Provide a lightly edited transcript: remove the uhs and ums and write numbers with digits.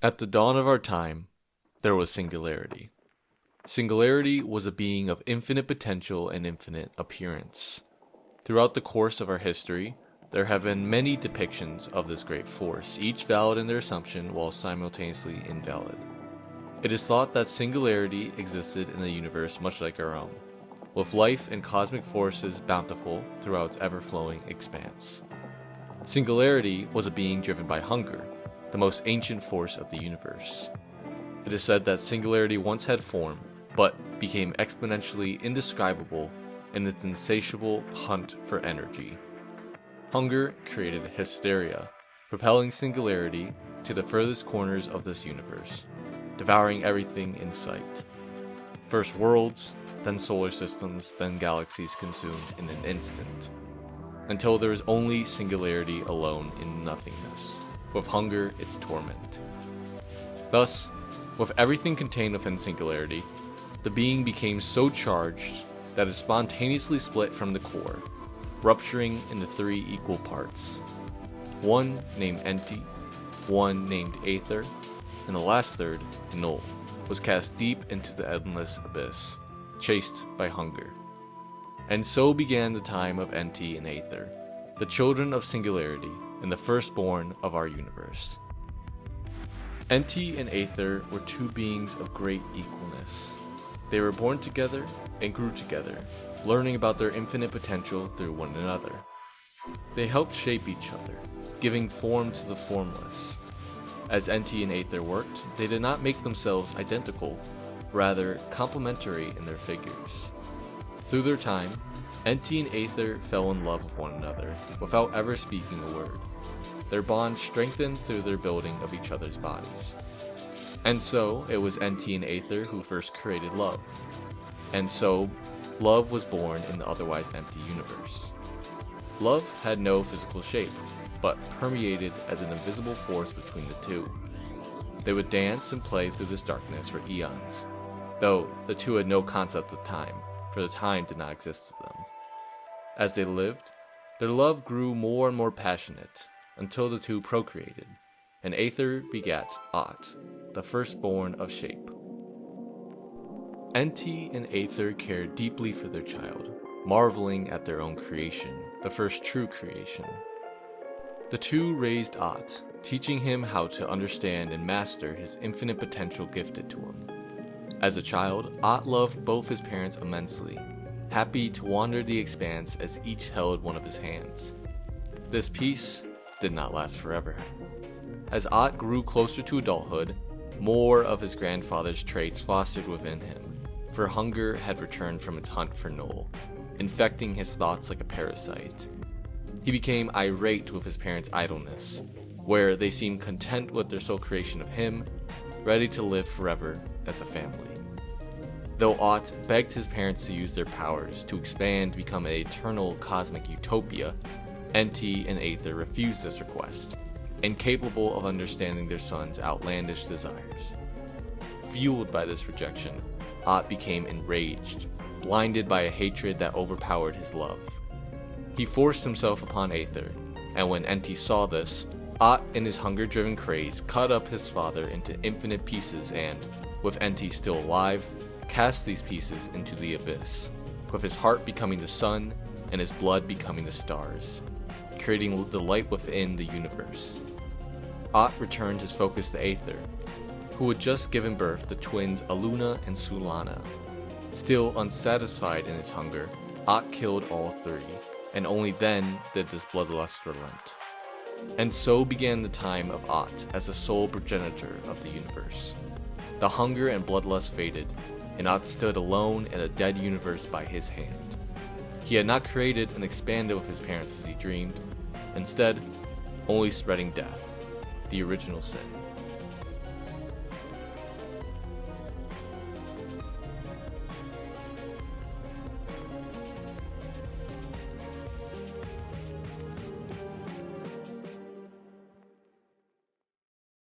At the dawn of our time, there was Singularity. Singularity was a being of infinite potential and infinite appearance. Throughout the course of our history, there have been many depictions of this great force, each valid in their assumption while simultaneously invalid. It is thought that Singularity existed in a universe much like our own, with life and cosmic forces bountiful throughout its ever-flowing expanse. Singularity was a being driven by hunger, the most ancient force of the universe. It is said that Singularity once had form, but became exponentially indescribable in its insatiable hunt for energy. Hunger created hysteria, propelling Singularity to the furthest corners of this universe, devouring everything in sight. First worlds, then solar systems, then galaxies consumed in an instant, until there is only Singularity alone in nothingness, with hunger its torment. Thus, with everything contained within Singularity, the being became so charged that it spontaneously split from the core, rupturing into three equal parts. One named enti, one named aether, and the last third, null, was cast deep into the endless abyss, chased by hunger. And so began the time of enti and aether, the children of Singularity and the firstborn of our universe. Enti and aether were two beings of great equalness. They were born together and grew together, learning about their infinite potential through one another. They helped shape each other, giving form to the formless. As enti and aether worked, they did not make themselves identical, rather complementary in their figures. Through their time, enti and aether fell in love with one another, without ever speaking a word. Their bond strengthened through their building of each other's bodies. And so, it was enti and aether who first created love. And so, love was born in the otherwise empty universe. Love had no physical shape, but permeated as an invisible force between the two. They would dance and play through this darkness for eons, though the two had no concept of time, for the time did not exist to them. As they lived, their love grew more and more passionate, until the two procreated, and aether begat Aet, the firstborn of shape. Enti and aether cared deeply for their child, marveling at their own creation, the first true creation. The two raised Aet, teaching him how to understand and master his infinite potential gifted to him. As a child, Aet loved both his parents immensely, happy to wander the expanse as each held one of his hands. This peace did not last forever. As Aet grew closer to adulthood, more of his grandfather's traits fostered within him, for hunger had returned from its hunt for null, infecting his thoughts like a parasite. He became irate with his parents' idleness, where they seemed content with their sole creation of him, ready to live forever as a family. Though Aet begged his parents to use their powers to expand to become an eternal cosmic utopia, enti and aether refused this request, incapable of understanding their son's outlandish desires. Fueled by this rejection, Aet became enraged, blinded by a hatred that overpowered his love. He forced himself upon aether, and when enti saw this, Aet in his hunger-driven craze cut up his father into infinite pieces and, with enti still alive, cast these pieces into the abyss, with his heart becoming the sun and his blood becoming the stars, creating the light within the universe. Aet returned his focus to aether, who had just given birth to twins Aluna and Sulana. Still unsatisfied in his hunger, Aet killed all three, and only then did this bloodlust relent. And so began the time of Aet as the sole progenitor of the universe. The hunger and bloodlust faded, and Aet stood alone in a dead universe by his hand. He had not created and expanded with his parents as he dreamed, instead, only spreading death, the original sin.